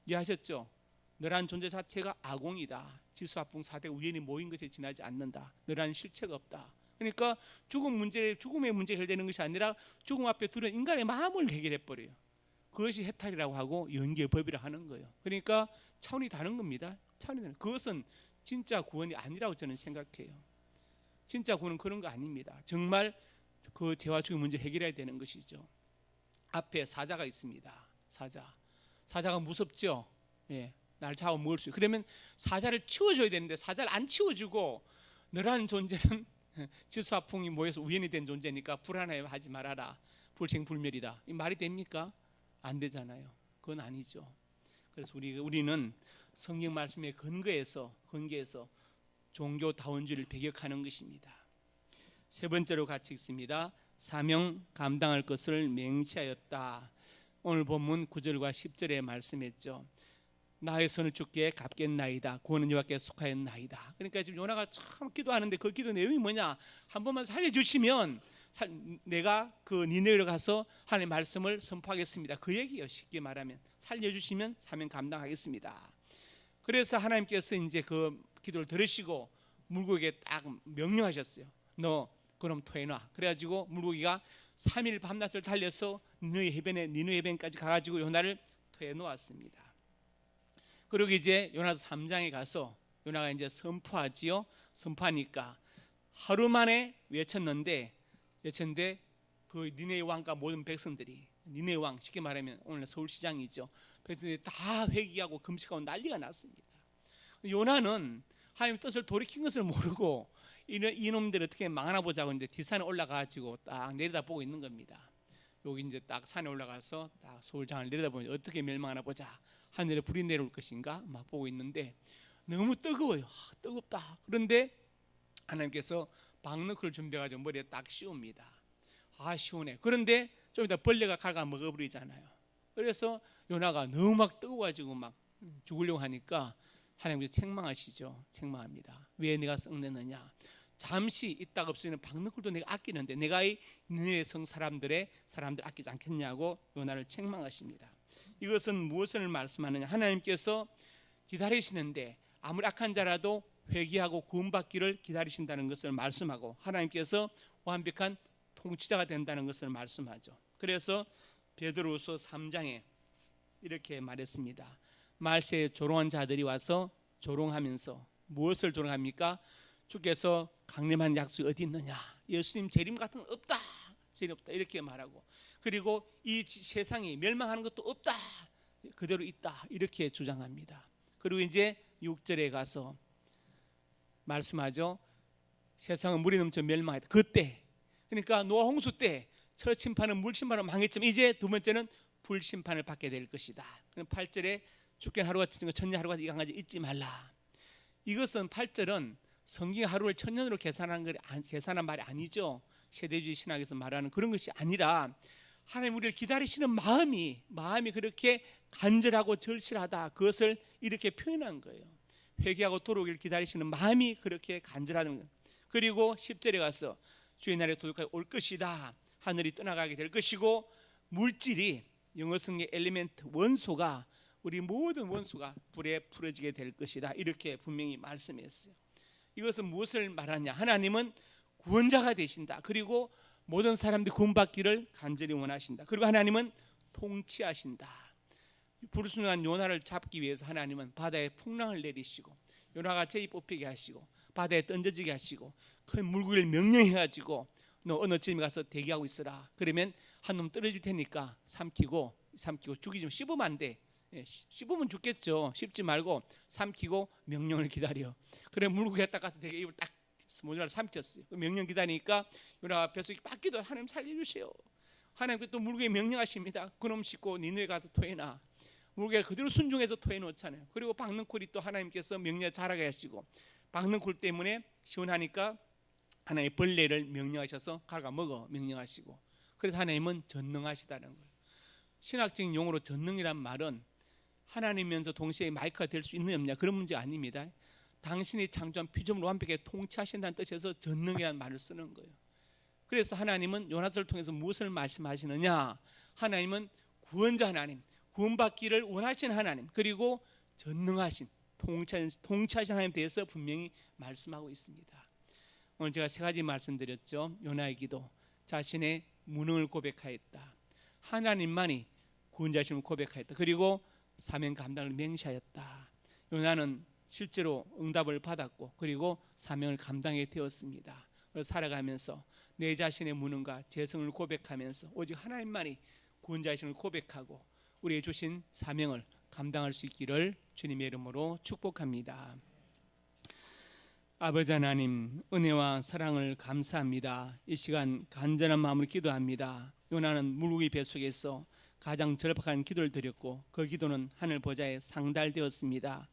이해하셨죠? 너란 존재 자체가 아공이다. 지수화풍 4대 우연히 모인 것에 지나지 않는다. 너란 실체가 없다. 그러니까 죽음의 문제 해결되는 것이 아니라 죽음 앞에 두려운 인간의 마음을 해결해 버려요. 그것이 해탈이라고 하고 연계의 법이라 하는 거예요. 그러니까 차원이 다른 겁니다. 차원이 다른. 그것은 진짜 구원이 아니라고 저는 생각해요. 진짜 구원은 그런 거 아닙니다. 정말 그 죄와 죽음의 문제 해결해야 되는 것이죠. 앞에 사자가 있습니다. 사자가 무섭죠. 날 잡아 먹을 수 있어요. 그러면 사자를 치워줘야 되는데 사자를 안 치워주고, 너라는 존재는 지수화풍이 모여서 우연히 된 존재니까 불안해하지 말아라. 불생불멸이다. 이 말이 됩니까? 안 되잖아요. 그건 아니죠. 그래서 우리는 성경 말씀에 근거해서 종교다원주의를 배격하는 것입니다. 세 번째로 같이 읽습니다. 사명 감당할 것을 맹세하였다. 오늘 본문 9절과 10절에 말씀했죠. 나의 선을 주께 갚겠나이다. 구원은 여호와께 속하였나이다. 그러니까 지금 요나가 참 기도하는데 그 기도 내용이 뭐냐? 한 번만 살려주시면 내가 그 니네로 가서 하나님의 말씀을 선포하겠습니다. 그 얘기예요. 쉽게 말하면 살려주시면 사명 감당하겠습니다. 그래서 하나님께서 이제 그 기도를 들으시고 물고기에 딱 명령하셨어요. 너 그럼 토해놔. 그래가지고 물고기가 3일 밤낮을 달려서 니누의 해변까지 가가지고 요나를 토해놓았습니다. 그리고 이제 요나서 3장에 가서 요나가 이제 선포하지요. 선포하니까 하루 만에 외쳤는데 그 니네의 왕과 모든 백성들이, 니네의 왕 쉽게 말하면 오늘 서울시장이죠. 백성들이 다 회개하고 금식하고 난리가 났습니다. 요나는 하나님의 뜻을 돌이킨 것을 모르고 이놈들 어떻게 망하나 보자고 이제 뒷산에 올라가가지고 딱 내려다보고 있는 겁니다. 여기 이제 딱 산에 올라가서 딱 서울장을 내려다보면 어떻게 멸망하나 보자. 하늘에 불이 내려올 것인가 막 보고 있는데 너무 뜨거워요. 뜨겁다. 그런데 하나님께서 박너클을 준비해가지고 머리에 딱 씌웁니다. 시원해. 그런데 좀 이따 벌레가 갉아 먹어버리잖아요. 그래서 요나가 너무 막 뜨거워가지고 막 죽으려고 하니까 하나님께서 책망하시죠. 책망합니다. 왜 내가 썩내느냐? 잠시 있다가 없으면 박너클도 내가 아끼는데 내가 이 니네의 성 사람들 아끼지 않겠냐고 요나를 책망하십니다. 이것은 무엇을 말씀하느냐? 하나님께서 기다리시는데 아무리 악한 자라도 회개하고 구원받기를 기다리신다는 것을 말씀하고, 하나님께서 완벽한 통치자가 된다는 것을 말씀하죠. 그래서 베드로후서 3장에 이렇게 말했습니다. 말세에 조롱한 자들이 와서 조롱하면서 무엇을 조롱합니까? 주께서 강림한 약속이 어디 있느냐? 예수님 재림 같은 건 없다. 재림 없다. 이렇게 말하고, 그리고 이 세상이 멸망하는 것도 없다. 그대로 있다. 이렇게 주장합니다. 그리고 이제 6절에 가서 말씀하죠. 세상은 물이 넘쳐 멸망했다. 그때, 그러니까 노아 홍수 때 첫 심판은 물 심판으로 망했지만 이제 두 번째는 불 심판을 받게 될 것이다. 8절에 죽게는 하루가 천년 하루가 이 강가지 잊지 말라. 이것은 8절은 성경의 하루를 천년으로 계산한 말이 아니죠. 세대주의 신학에서 말하는 그런 것이 아니라 하나님 우리를 기다리시는 마음이 그렇게 간절하고 절실하다. 그것을 이렇게 표현한 거예요. 회개하고 돌아오기를 기다리시는 마음이 그렇게 간절하다는 거예요. 그리고 10절에 가서 주의 날에 도둑하게 올 것이다. 하늘이 떠나가게 될 것이고, 물질이 영어성의 엘리멘트 원소가, 우리 모든 원소가 불에 풀어지게 될 것이다. 이렇게 분명히 말씀했어요. 이것은 무엇을 말하냐? 하나님은 구원자가 되신다. 그리고 모든 사람들이 구원받기를 간절히 원하신다. 그리고 하나님은 통치하신다. 불순종한 요나를 잡기 위해서 하나님은 바다에 풍랑을 내리시고, 요나가 제비 뽑히게 하시고, 바다에 던져지게 하시고, 큰 물고기를 명령해가지고 너 어느 지점에 가서 대기하고 있어라. 그러면 한 놈 떨어질 테니까 삼키고 죽이지 마. 씹으면 안 돼. 씹으면 죽겠죠. 씹지 말고 삼키고 명령을 기다려. 그래 물고기가 딱 가서 대게 입을 딱 모자를 삼켰어요. 명령 기다리니까 요나가 뱃속이 빠기도 하나님 살려주세요. 하나님께 또 물고기 명령하십니다. 그놈 씻고 니누에 가서 토해놔. 물고기가 그대로 순종해서 토해놓잖아요. 그리고 박능쿨이 또 하나님께서 명령 잘하게 하시고, 박능쿨 때문에 시원하니까 하나님의 벌레를 명령하셔서 갈가 먹어 명령하시고, 그래서 하나님은 전능하시다는 거예요. 신학적인 용어로 전능이란 말은 하나님이면서 동시에 마이크가 될 수 있느냐 없느냐 그런 문제 아닙니다. 당신이 창조한 피조물을 완벽하게 통치하신다는 뜻에서 전능이라는 말을 쓰는 거예요. 그래서 하나님은 요나서를 통해서 무엇을 말씀하시느냐? 하나님은 구원자 하나님, 구원받기를 원하시는 하나님, 그리고 전능하신 통치하신 하나님에 대해서 분명히 말씀하고 있습니다. 오늘 제가 세 가지 말씀드렸죠. 요나의 기도, 자신의 무능을 고백하였다. 하나님만이 구원자심을 고백하였다. 그리고 사명 감당을 맹세하였다. 요나는 실제로 응답을 받았고, 그리고 사명을 감당하게 되었습니다. 그래서 살아가면서 내 자신의 무능과 재성을 고백하면서 오직 하나님만이 구원자심을 고백하고 우리의 주신 사명을 감당할 수 있기를 주님의 이름으로 축복합니다. 아버지 하나님, 은혜와 사랑을 감사합니다. 이 시간 간절한 마음으로 기도합니다. 요나는 물고기 뱃속에서 가장 절박한 기도를 드렸고, 그 기도는 하늘 보좌에 상달되었습니다.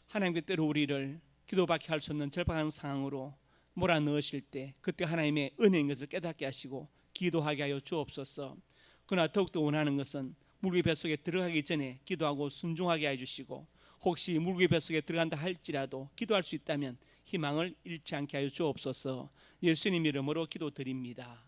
하나님께 때로 우리를 기도밖에 할 수 없는 절박한 상황으로 몰아넣으실 때, 그때 하나님의 은혜인 것을 깨닫게 하시고 기도하게 하여 주옵소서. 그러나 더욱더 원하는 것은 물고기 뱃속에 들어가기 전에 기도하고 순종하게 해주시고, 혹시 물고기 뱃속에 들어간다 할지라도 기도할 수 있다면 희망을 잃지 않게 하여 주옵소서. 예수님 이름으로 기도드립니다.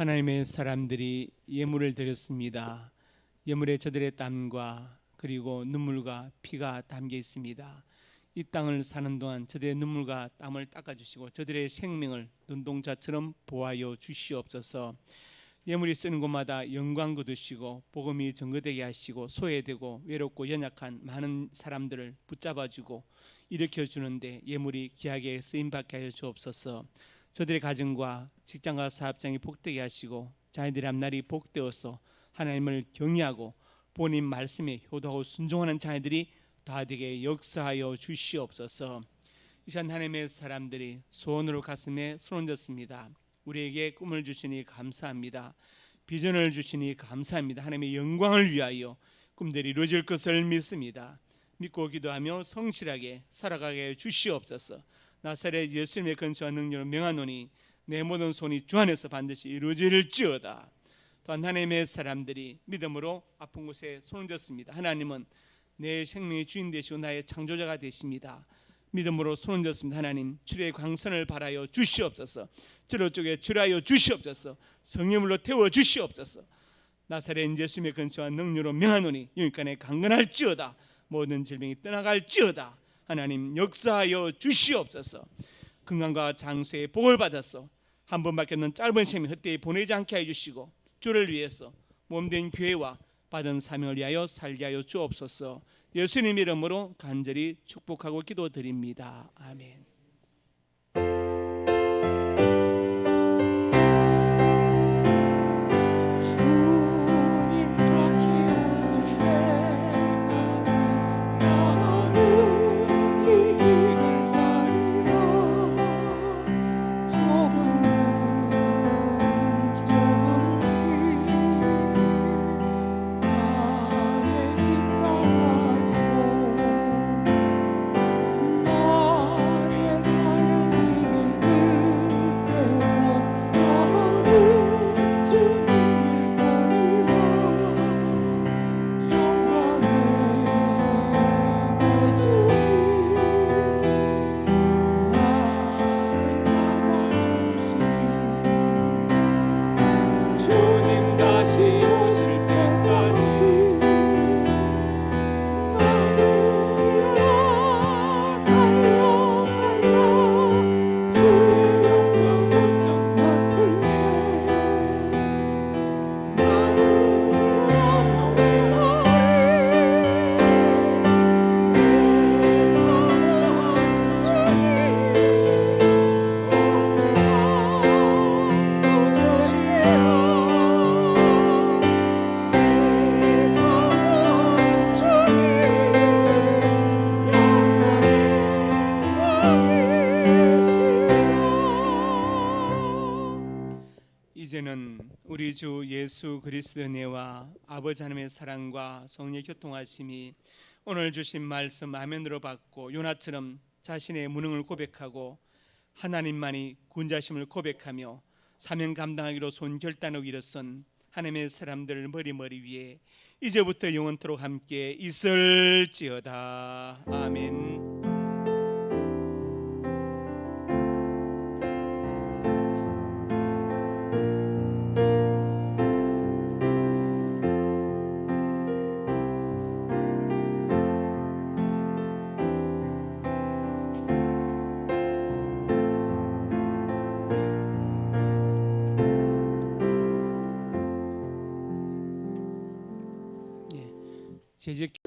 하나님의 사람들이 예물을 드렸습니다. 예물에 저들의 땀과 그리고 눈물과 피가 담겨 있습니다. 이 땅을 사는 동안 저들의 눈물과 땀을 닦아주시고 저들의 생명을 눈동자처럼 보하여 주시옵소서. 예물이 쓰는 곳마다 영광 거두시고 복음이 증거되게 하시고 소외되고 외롭고 연약한 많은 사람들을 붙잡아주고 일으켜주는데 예물이 귀하게 쓰임받게 하여 주옵소서. 저들의 가정과 직장과 사업장이 복되게 하시고 자녀들의 앞날이 복되어서 하나님을 경외하고 본인 말씀에 효도하고 순종하는 자녀들이 다 되게 역사하여 주시옵소서. 이 시간 하나님의 사람들이 소원으로 가슴에 손을 얹었습니다. 우리에게 꿈을 주시니 감사합니다. 비전을 주시니 감사합니다. 하나님의 영광을 위하여 꿈들이 이루어질 것을 믿습니다. 믿고 기도하며 성실하게 살아가게 주시옵소서. 나사렛 예수님의 근처와 능력으로 명하노니 내 모든 손이 주 안에서 반드시 이루어질지어다. 또한 하나님의 사람들이 믿음으로 아픈 곳에 손을 얹었습니다. 하나님은 내 생명의 주인 되시고 나의 창조자가 되십니다. 믿음으로 손을 얹었습니다. 하나님 주의 광선을 발하여 주시옵소서. 저로 쪽에 주하여 주시옵소서. 성령으로 태워 주시옵소서. 나사렛 예수님의 근처와 능력으로 명하노니 영육간에 강건할지어다. 모든 질병이 떠나갈지어다. 하나님 역사하여 주시옵소서. 건강과 장수의 복을 받아서 한 번밖에 없는 짧은 생명 헛되이 보내지 않게 해주시고 주를 위해서 몸된 교회와 받은 사명을 위하여 살게 하여 주옵소서. 예수님 이름으로 간절히 축복하고 기도드립니다. 아멘. 이제는 우리 주 예수 그리스도의 은혜와 아버지 하나님의 사랑과 성령의 교통하심이 오늘 주신 말씀 아멘으로 받고 요나처럼 자신의 무능을 고백하고 하나님만이 군자심을 고백하며 사명 감당하기로 손 결단하고 일어선 하나님의 사람들 머리 위에 이제부터 영원토록 함께 있을지어다. 아멘. 재직